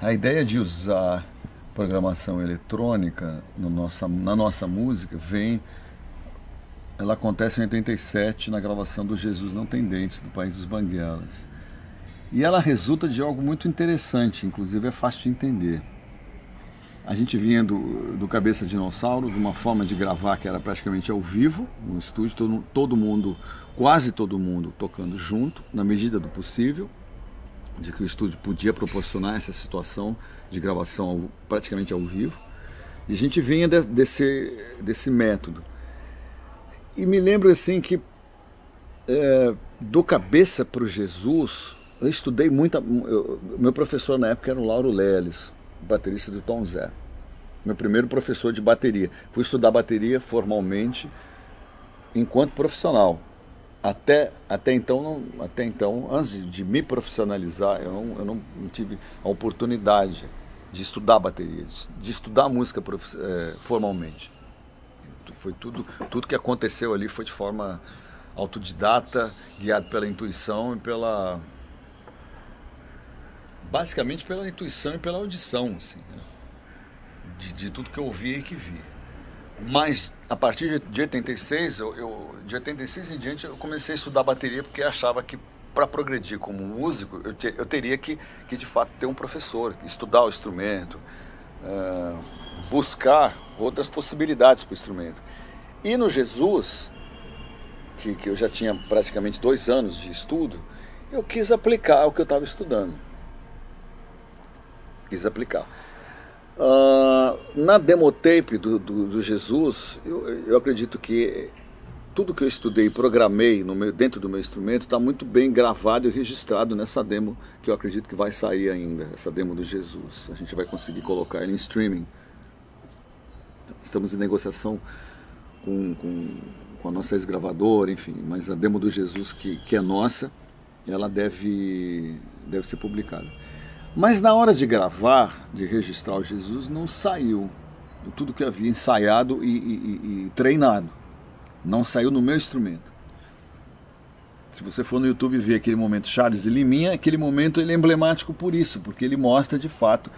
A ideia de usar programação eletrônica no na nossa música ela acontece em 87 na gravação do Jesus Não Tem Dentes, do País dos Banguelas. E ela resulta de algo muito interessante, inclusive é fácil de entender. A gente vinha do Cabeça Dinossauro, de uma forma de gravar que era praticamente ao vivo, no estúdio, todo mundo, quase todo mundo tocando junto, na medida do possível, de que o estúdio podia proporcionar essa situação de gravação praticamente ao vivo. E a gente vinha desse método. E me lembro assim que do Cabeça para o Jesus, eu estudei muito. Meu professor na época era o Lauro Leles, baterista do Tom Zé. Meu primeiro professor de bateria. Fui estudar bateria formalmente enquanto profissional. Até então, antes de me profissionalizar, eu não tive a oportunidade de estudar bateria, de estudar música formalmente. Foi tudo que aconteceu ali foi de forma autodidata, guiado pela intuição e basicamente pela intuição e pela audição, assim, né? de tudo que eu ouvia e que via. Mas a partir de 86, de 86 em diante, eu comecei a estudar bateria porque achava que para progredir como músico eu teria que de fato ter um professor, estudar o instrumento, buscar outras possibilidades para o instrumento. E no Jesus, que eu já tinha praticamente 2 anos de estudo, eu quis aplicar o que eu estava estudando. Quis aplicar. Na demotape do Jesus, eu acredito que tudo que eu estudei e programei dentro do meu instrumento está muito bem gravado e registrado nessa demo, que eu acredito que vai sair ainda, essa demo do Jesus. A gente vai conseguir colocar ela em streaming. Estamos em negociação com a nossa ex-gravadora, enfim, mas a demo do Jesus, que é nossa, ela deve ser publicada. Mas na hora de gravar, de registrar o Jesus, não saiu tudo que eu havia ensaiado e treinado. Não saiu no meu instrumento. Se você for no YouTube ver aquele momento Charles e Liminha, aquele momento ele é emblemático por isso, porque ele mostra de fato.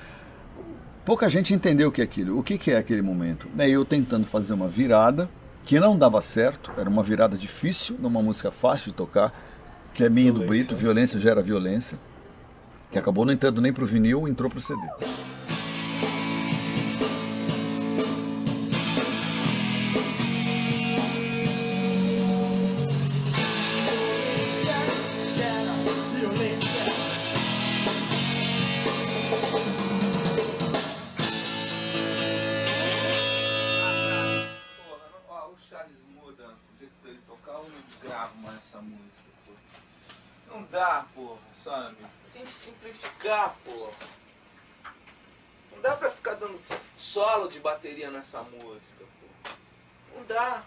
Pouca gente entendeu o que é aquilo. O que é aquele momento? Eu tentando fazer uma virada que não dava certo, era uma virada difícil, numa música fácil de tocar, que é minha do Brito, Violência Gera Violência, que acabou não entrando nem pro vinil, entrou pro CD. Essa música, pô. Não dá, porra, sabe? Tem que simplificar, porra. Não dá pra ficar dando solo de bateria nessa música, porra. Não dá.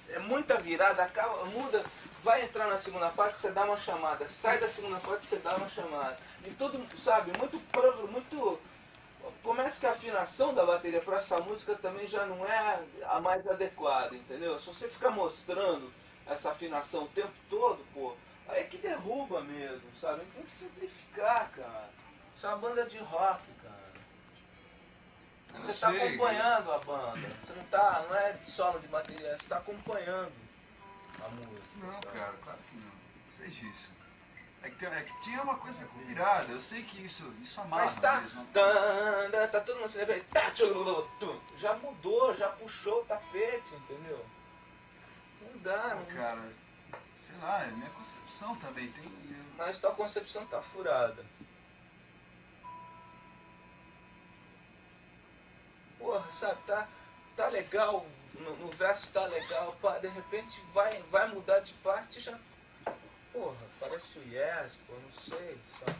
É muita virada, acaba, muda, vai entrar na segunda parte, você dá uma chamada. Sai da segunda parte, você dá uma chamada. E tudo, sabe, muito... Começa que a afinação da bateria pra essa música também já não é a mais adequada, entendeu? Se você ficar mostrando essa afinação o tempo todo, pô, aí é que derruba mesmo, sabe? Tem que simplificar, cara. Isso é uma banda de rock, cara. Você está acompanhando a banda. Você não é solo de bateria, você está acompanhando a música. Não, sabe? cara, claro que não. Não sei disso. É que tinha uma coisa virada, eu sei que isso amarra. Mas tá, mesmo. tá todo mundo se lembra, já mudou, já puxou o tapete, entendeu? Não dá, não. Cara, sei lá, é minha concepção também. Mas tua concepção tá furada. Porra, sabe, tá legal, no verso tá legal, pá, de repente vai mudar de parte e já... Porra, parece o Yes, pô, não sei, sabe?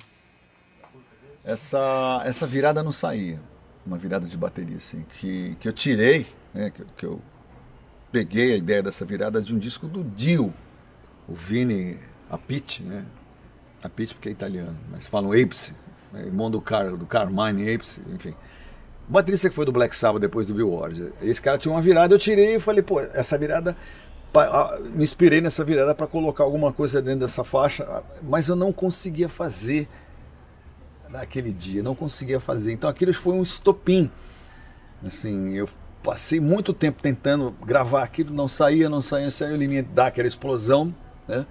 Essa virada não saía, uma virada de bateria assim, que eu tirei, né, que eu peguei a ideia dessa virada de um disco do Dio, o Vini Appice, né? Appice porque é italiano, mas falam Appice, né? Irmão do Carmine Appice, enfim. O baterista que foi do Black Sabbath depois do Bill Ward. Esse cara tinha uma virada, eu tirei e falei, pô, essa virada... Me inspirei nessa virada para colocar alguma coisa dentro dessa faixa, mas eu não conseguia fazer naquele dia, não conseguia fazer. Então aquilo foi um estopim. Assim, eu passei muito tempo tentando gravar aquilo, não saía, o Liminha dá aquela explosão, né?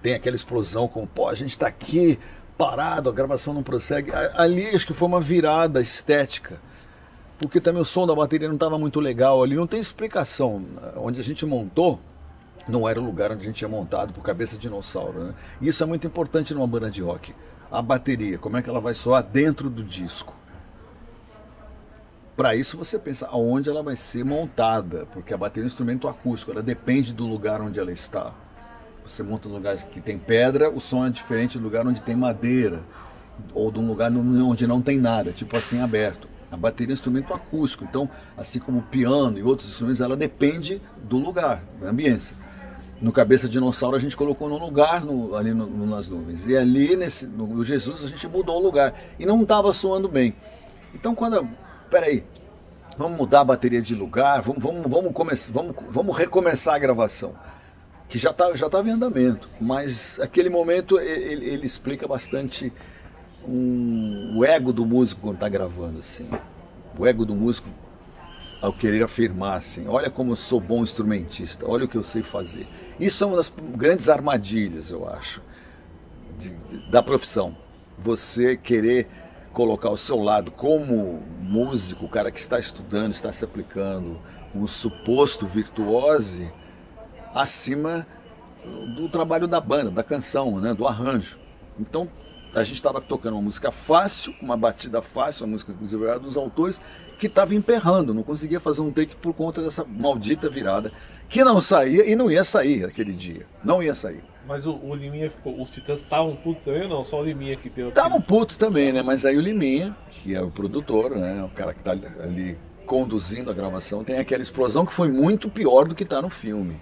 Tem aquela explosão como, pô, a gente está aqui parado, a gravação não prossegue. Ali acho que foi uma virada estética, porque também o som da bateria não estava muito legal ali, não tem explicação. Onde a gente montou não era o lugar onde a gente tinha montado por Cabeça de Dinossauro, né? Isso é muito importante numa banda de rock. A bateria, como é que ela vai soar dentro do disco. Para isso você pensa aonde ela vai ser montada, porque a bateria é um instrumento acústico, ela depende do lugar onde ela está. Você monta num lugar que tem pedra, o som é diferente do lugar onde tem madeira, ou de um lugar onde não tem nada, tipo assim, aberto. A bateria é um instrumento acústico, então, assim como o piano e outros instrumentos, ela depende do lugar, da ambiência. No Cabeça de Dinossauro a gente colocou num lugar ali nas nuvens, e ali no Jesus a gente mudou o lugar, e não estava soando bem. Então peraí, vamos mudar a bateria de lugar, vamos recomeçar a gravação, que já estava em andamento, mas aquele momento ele explica bastante o ego do músico quando está gravando, assim. O ego do músico ao querer afirmar assim, olha como eu sou bom instrumentista, olha o que eu sei fazer. Isso é uma das grandes armadilhas, eu acho, da profissão. Você querer colocar o seu lado como músico, o cara que está estudando, está se aplicando, um suposto virtuose, acima do trabalho da banda, da canção, né, do arranjo. Então, a gente estava tocando uma música fácil, uma batida fácil, uma música, inclusive, era dos autores, que estava emperrando, não conseguia fazer um take por conta dessa maldita virada, que não saía e não ia sair aquele dia. Não ia sair. Mas o Liminha ficou. Os Titãs estavam putos também ou não? Só o Liminha que deu. Estavam putos também, né? Mas aí o Liminha, que é o produtor, né? O cara que está ali conduzindo a gravação, tem aquela explosão que foi muito pior do que está no filme.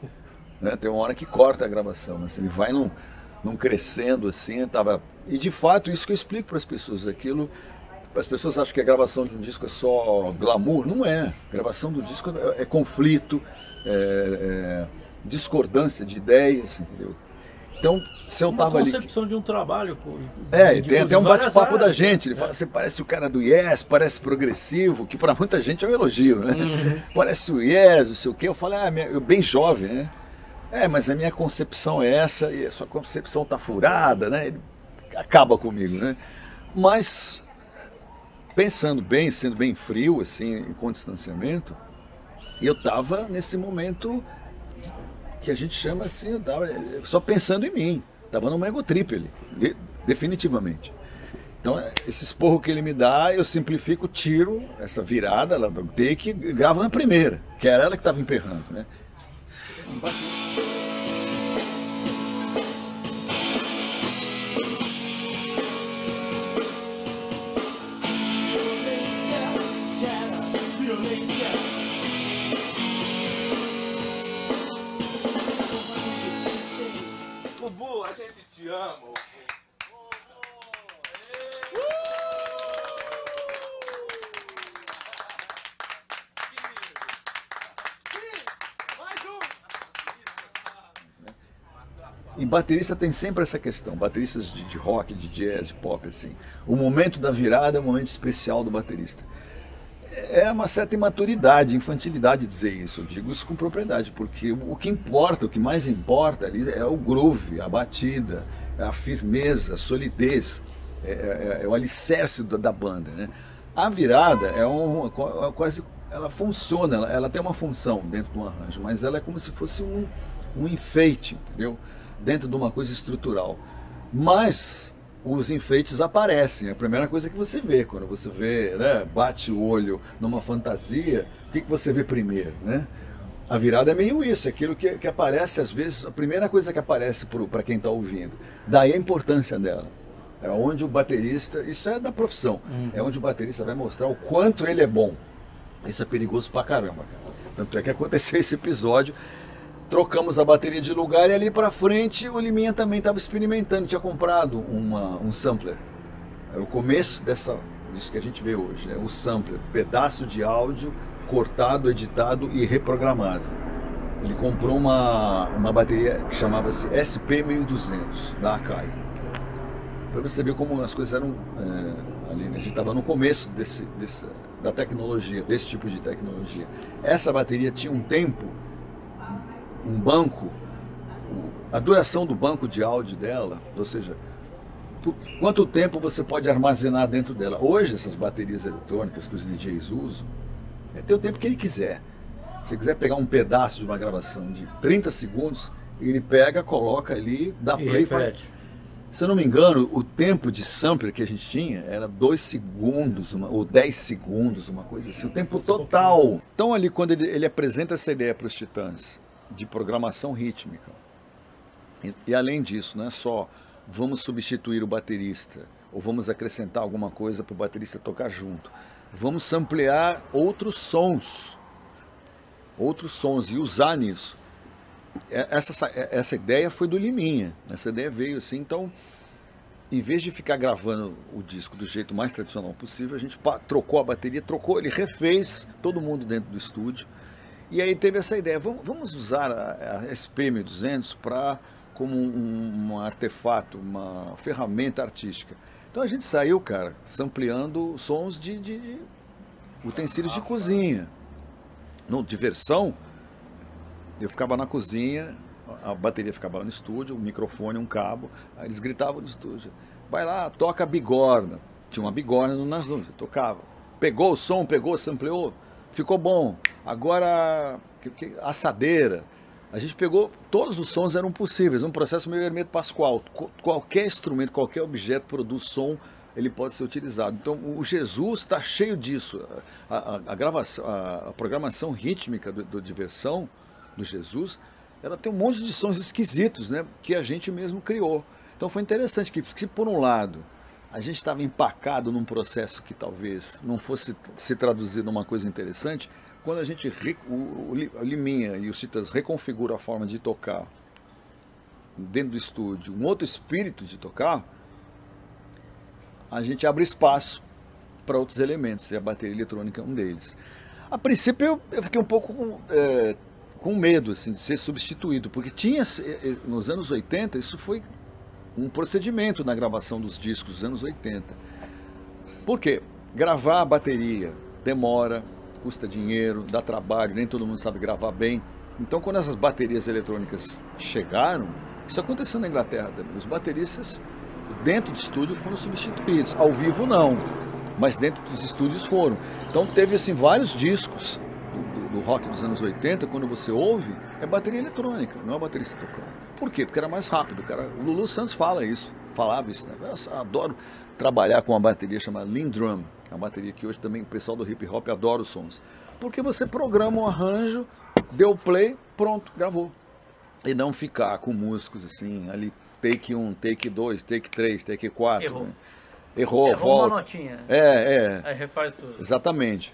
Né? Tem uma hora que corta a gravação, mas ele vai num crescendo assim, tava. E de fato, isso que eu explico para as pessoas, aquilo. As pessoas acham que a gravação de um disco é só glamour. Não é. A gravação do disco é conflito, discordância de ideias, entendeu? Então, se eu tava ali. Concepção de um trabalho, pô. E tem até um bate-papo da gente. Ele fala, você parece o cara do Yes, parece progressivo, que para muita gente é um elogio, né? Parece o Yes, não sei o quê. Eu falo, eu bem jovem, né? Mas a minha concepção é essa, e a sua concepção tá furada, né? Ele acaba comigo, né? Mas, pensando bem, sendo bem frio, assim, com distanciamento, eu tava nesse momento que a gente chama assim, eu tava só pensando em mim, tava numa ego trip ali, definitivamente. Então, esse esporro que ele me dá, eu simplifico, tiro essa virada lá do take e gravo na primeira, que era ela que estava emperrando, né? Bubu, a gente te ama. E baterista tem sempre essa questão, bateristas de rock, de jazz, de pop, assim. O momento da virada é um momento especial do baterista. É uma certa imaturidade, infantilidade dizer isso, eu digo isso com propriedade, porque o que importa, o que mais importa ali é o groove, a batida, a firmeza, a solidez, é o alicerce da banda, né? A virada quase, ela funciona, ela tem uma função dentro de um arranjo, mas ela é como se fosse um enfeite, entendeu? Dentro de uma coisa estrutural. Mas os enfeites aparecem, é a primeira coisa que você vê, quando você vê, né, bate o olho numa fantasia, o que você vê primeiro, né? A virada é meio isso, aquilo que aparece às vezes, a primeira coisa que aparece para quem está ouvindo. Daí a importância dela. É onde o baterista, isso é da profissão, é onde o baterista vai mostrar o quanto ele é bom. Isso é perigoso pra caramba, cara. Tanto é que aconteceu esse episódio, trocamos a bateria de lugar e ali pra frente o Liminha também estava experimentando, tinha comprado um sampler. É o começo disso que a gente vê hoje, o sampler, pedaço de áudio cortado, editado e reprogramado. Ele comprou uma bateria que chamava-se SP1200 da Akai. Para você ver como as coisas eram ali, né? A gente estava no começo da tecnologia, desse tipo de tecnologia. Essa bateria tinha um tempo, um banco, a duração do banco de áudio dela, ou seja, por quanto tempo você pode armazenar dentro dela. Hoje, essas baterias eletrônicas que os DJs usam, tem o tempo que ele quiser. Se quiser pegar um pedaço de uma gravação de 30 segundos, ele pega, coloca ali, dá play e faz. Se eu não me engano, o tempo de sampler que a gente tinha era 2 segundos, ou 10 segundos, uma coisa assim, o tempo total. Então ali, quando ele apresenta essa ideia para os Titãs, de programação rítmica, e além disso, não é só vamos substituir o baterista, ou vamos acrescentar alguma coisa para o baterista tocar junto, vamos samplear outros sons e usar nisso. Essa ideia foi do Liminha, essa ideia veio assim. Então, em vez de ficar gravando o disco do jeito mais tradicional possível, a gente trocou a bateria, ele refez todo mundo dentro do estúdio, e aí teve essa ideia, vamos usar a SP1200 como um artefato, uma ferramenta artística. Então a gente saiu, cara, sampleando sons de utensílios de cozinha. No Diversão, eu ficava na cozinha, a bateria ficava lá no estúdio, o microfone, um cabo, aí eles gritavam no estúdio, vai lá, toca a bigorna. Tinha uma bigorna nas nuvens, eu tocava. Pegou o som, sampleou, ficou bom. Agora, assadeira. A gente pegou, todos os sons eram possíveis, um processo meio Hermeto Pascoal. Qualquer instrumento, qualquer objeto produz som, ele pode ser utilizado. Então o Jesus está cheio disso. A programação rítmica do Diversão, do Jesus, ela tem um monte de sons esquisitos, né, que a gente mesmo criou. Então foi interessante que, se por um lado a gente estava empacado num processo que talvez não fosse se traduzir numa coisa interessante, quando a gente, o Liminha e os Titãs reconfiguram a forma de tocar dentro do estúdio, um outro espírito de tocar, a gente abre espaço para outros elementos, e a bateria eletrônica é um deles. A princípio eu fiquei um pouco com medo assim, de ser substituído, porque nos anos 80, isso foi um procedimento na gravação dos discos dos anos 80. Por quê? Gravar a bateria demora, custa dinheiro, dá trabalho, nem todo mundo sabe gravar bem. Então, quando essas baterias eletrônicas chegaram, isso aconteceu na Inglaterra também. Os bateristas dentro do estúdio foram substituídos. Ao vivo não, mas dentro dos estúdios foram. Então teve assim vários discos do rock dos anos 80, quando você ouve, é bateria eletrônica, não é baterista tocando. Por quê? Porque era mais rápido, cara. O Lulu Santos falava isso, né? Eu adoro trabalhar com uma bateria chamada Lindrum, uma bateria que hoje também o pessoal do hip hop adora os sons. Porque você programa um arranjo, deu play, pronto, gravou. E não ficar com músicos assim, ali, take 1, take 2, take 3, take 4. Errou. Né? Errou, volta. Uma notinha. Aí refaz tudo. Exatamente.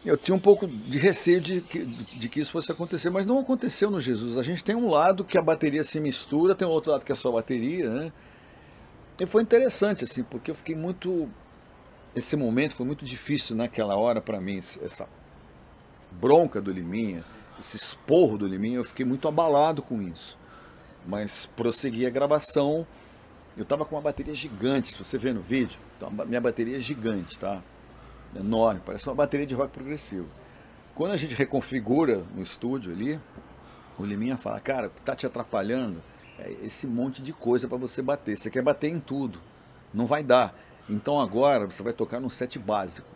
Eu tinha um pouco de receio de que isso fosse acontecer, mas não aconteceu no Jesus. A gente tem um lado que a bateria se mistura, tem um outro lado que é só bateria, né? E foi interessante, assim, porque eu fiquei muito... Esse momento foi muito difícil naquela hora para mim, essa bronca do Liminha, esse esporro do Liminha, eu fiquei muito abalado com isso. Mas prossegui a gravação, eu estava com uma bateria gigante, se você vê no vídeo, então, minha bateria é gigante, tá? Enorme, parece uma bateria de rock progressivo. Quando a gente reconfigura no estúdio ali, o Liminha fala, cara, o que está te atrapalhando é esse monte de coisa para você bater. Você quer bater em tudo, não vai dar. Então agora você vai tocar num set básico.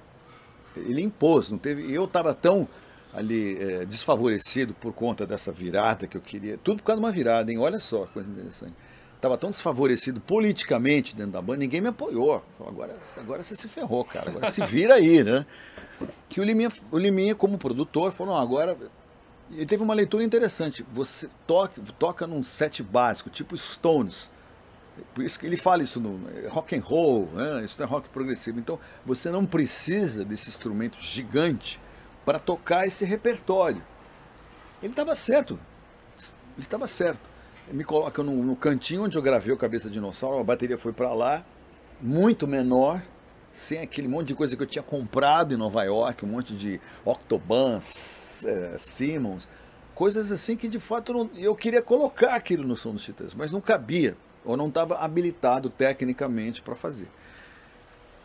Ele impôs, não teve. Eu estava tão ali desfavorecido por conta dessa virada que eu queria. Tudo por causa de uma virada, hein? Olha só, coisa interessante. Estava tão desfavorecido politicamente dentro da banda, ninguém me apoiou. Falou, agora você se ferrou, cara, agora se vira aí, né? Que o Liminha, como produtor, falou, não, agora... Ele teve uma leitura interessante, você toca num set básico, tipo Stones, por isso que ele fala isso no rock and roll, né? Isso não é rock progressivo, então você não precisa desse instrumento gigante para tocar esse repertório. Ele estava certo, me coloca no cantinho onde eu gravei o Cabeça de Dinossauro, a bateria foi para lá, muito menor, sem aquele monte de coisa que eu tinha comprado em Nova York, um monte de Octoban, Simmons, coisas assim que de fato eu queria colocar aquilo no som dos Titãs, mas não cabia, ou não estava habilitado tecnicamente para fazer.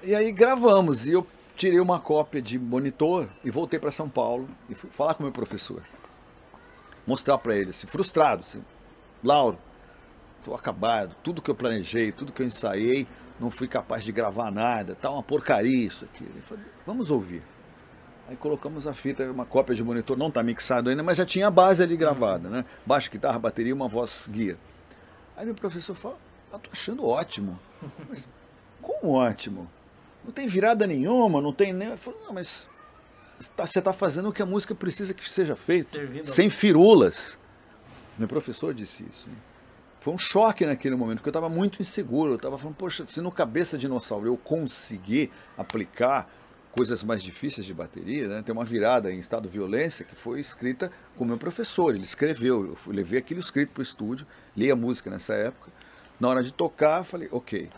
E aí gravamos, e eu tirei uma cópia de monitor e voltei para São Paulo e fui falar com o meu professor. Mostrar para ele, assim, frustrado, assim, Lauro, estou acabado, tudo que eu planejei, tudo que eu ensaiei, não fui capaz de gravar nada, tá uma porcaria isso aqui. Ele falou, vamos ouvir. Aí colocamos a fita, uma cópia de monitor, não está mixado ainda, mas já tinha a base ali gravada, né? Baixo, guitarra, bateria e uma voz guia. Aí meu professor falou, eu tô achando ótimo. Mas, como ótimo? Não tem virada nenhuma, não tem nem... Eu falei, não, mas você está fazendo o que a música precisa que seja feito, sem firulas. Meu professor disse isso. Né? Foi um choque naquele momento, porque eu estava muito inseguro. Eu estava falando, poxa, se no Cabeça Dinossauro eu conseguir aplicar coisas mais difíceis de bateria, né? Tem uma virada em Estado de Violência que foi escrita com o meu professor, ele escreveu, eu levei aquilo escrito para o estúdio, li a música nessa época, na hora de tocar eu falei, ok,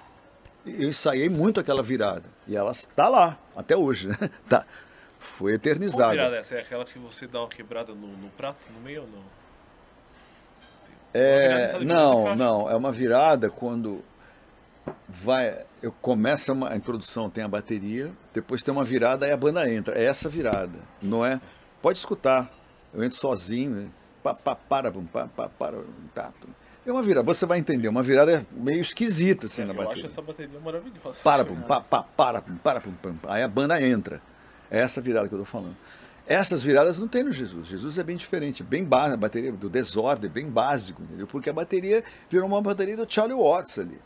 eu ensaiei muito aquela virada, e ela está lá, até hoje, né? Tá. Foi eternizada. Qual virada é essa? É aquela que você dá uma quebrada no prato, no meio ou não? Não, é uma virada quando... eu começo a introdução, tem a bateria, depois tem uma virada, aí a banda entra. É essa virada, não é? Pode escutar, eu entro sozinho, é uma virada, você vai entender, uma virada meio esquisita assim na bateria. Eu acho essa bateria maravilhosa. Aí a banda entra. É essa virada que eu tô falando. Essas viradas não tem no Jesus. Jesus é bem diferente, bem básico, a bateria do Desordem, bem básico, entendeu? Porque a bateria virou uma bateria do Charlie Watts ali.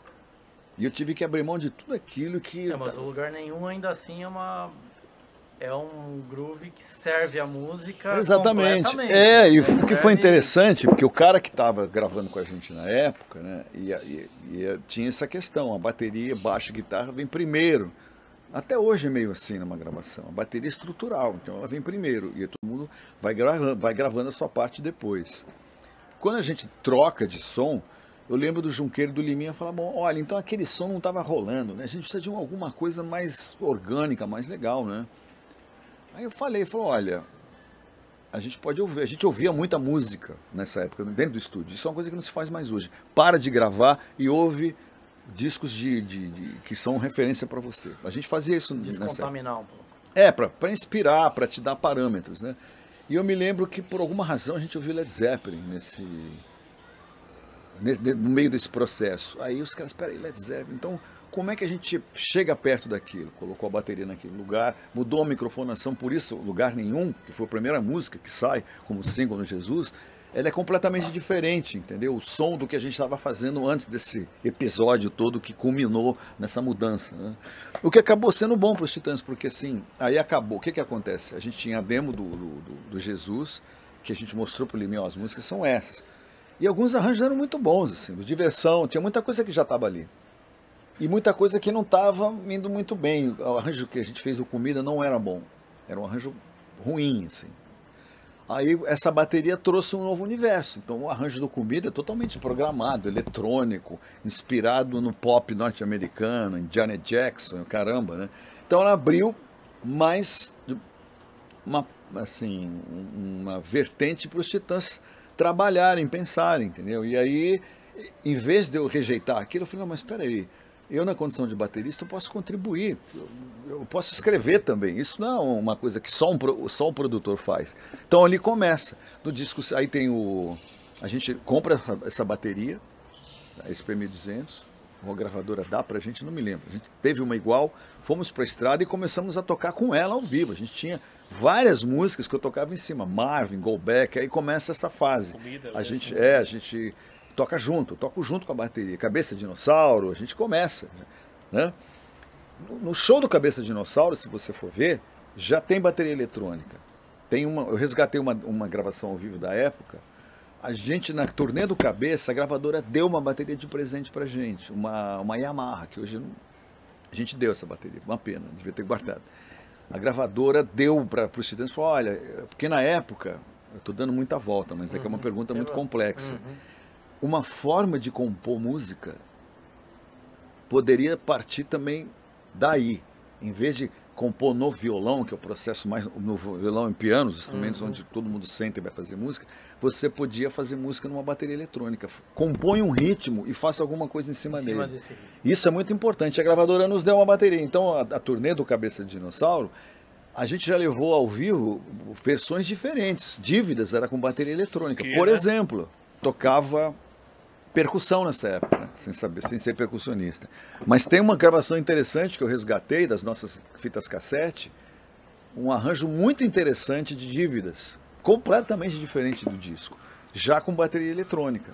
E eu tive que abrir mão de tudo aquilo que... mas o Lugar Nenhum ainda assim é um groove que serve a música. Exatamente. Completamente. E o que foi interessante, porque o cara que estava gravando com a gente na época, né, tinha essa questão, a bateria, baixo e guitarra vem primeiro. Até hoje é meio assim numa gravação. A bateria é estrutural, então ela vem primeiro e todo mundo vai gravando a sua parte depois. Quando a gente troca de som, eu lembro do Junqueiro e do Liminha falar, bom, olha, então aquele som não estava rolando, né? A gente precisa de alguma coisa mais orgânica, mais legal, né? Aí eu falei, olha, a gente pode ouvir, a gente ouvia muita música nessa época, dentro do estúdio, isso é uma coisa que não se faz mais hoje. Para de gravar e ouve discos que são referência para você. A gente fazia isso nessa época. Descontaminar um pouco. Para inspirar, para te dar parâmetros, né? E eu me lembro que por alguma razão a gente ouviu Led Zeppelin no meio desse processo. Aí os caras, peraí, Led Zeppelin, então como é que a gente chega perto daquilo? Colocou a bateria naquele lugar, mudou a microfonação, por isso Lugar Nenhum, que foi a primeira música que sai como single no Jesus, ela é completamente diferente, entendeu? O som do que a gente estava fazendo antes desse episódio todo que culminou nessa mudança, né? O que acabou sendo bom para os Titãs, porque assim, aí acabou. O que acontece? A gente tinha a demo do Jesus, que a gente mostrou para o Liminha, as músicas são essas. E alguns arranjos eram muito bons, assim, de diversão, tinha muita coisa que já estava ali. E muita coisa que não estava indo muito bem. O arranjo que a gente fez, o Comida, não era bom. Era um arranjo ruim, assim. Aí essa bateria trouxe um novo universo. Então o arranjo do Comida é totalmente programado, eletrônico, inspirado no pop norte-americano, em Janet Jackson, caramba, né? Então ela abriu mais uma vertente para os Titãs trabalharem, pensarem, entendeu? E aí, em vez de eu rejeitar aquilo, eu falei, não, mas espera aí, eu na condição de baterista eu posso contribuir, eu posso escrever também, isso não é uma coisa que só um produtor faz. Então ali começa, no disco, aí tem a gente compra essa bateria, a SP1200, uma gravadora dá pra gente, não me lembro, a gente teve uma igual, fomos pra estrada e começamos a tocar com ela ao vivo, a gente tinha várias músicas que eu tocava em cima, Marvin, Go Back, aí começa essa fase. A gente toca junto, eu toco junto com a bateria. Cabeça Dinossauro, a gente começa, né? No show do Cabeça Dinossauro, se você for ver, já tem bateria eletrônica. Eu resgatei uma gravação ao vivo da época, a gente na turnê do Cabeça, a gravadora deu uma bateria de presente pra gente, uma Yamaha, que hoje a gente deu essa bateria, uma pena, devia ter guardado. A gravadora deu para os Titãs e falou, olha, porque na época, eu estou dando muita volta, mas é que é uma pergunta muito complexa. Uma forma de compor música poderia partir também daí. Em vez de compor no violão, que é o processo mais no violão e piano, os instrumentos onde todo mundo senta e vai fazer música, você podia fazer música numa bateria eletrônica. Compõe um ritmo e faça alguma coisa em cima dele. desse ritmo. Isso é muito importante. A gravadora nos deu uma bateria. Então a turnê do Cabeça de Dinossauro, a gente já levou ao vivo versões diferentes. Dívidas era com bateria eletrônica. Por exemplo, tocava percussão nessa época, né? Sem ser percussionista. Mas tem uma gravação interessante que eu resgatei das nossas fitas cassete, um arranjo muito interessante de Dívidas, completamente diferente do disco, já com bateria eletrônica.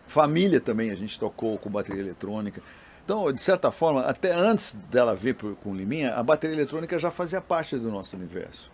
Família também a gente tocou com bateria eletrônica. Então, de certa forma, até antes dela vir com o Liminha, a bateria eletrônica já fazia parte do nosso universo.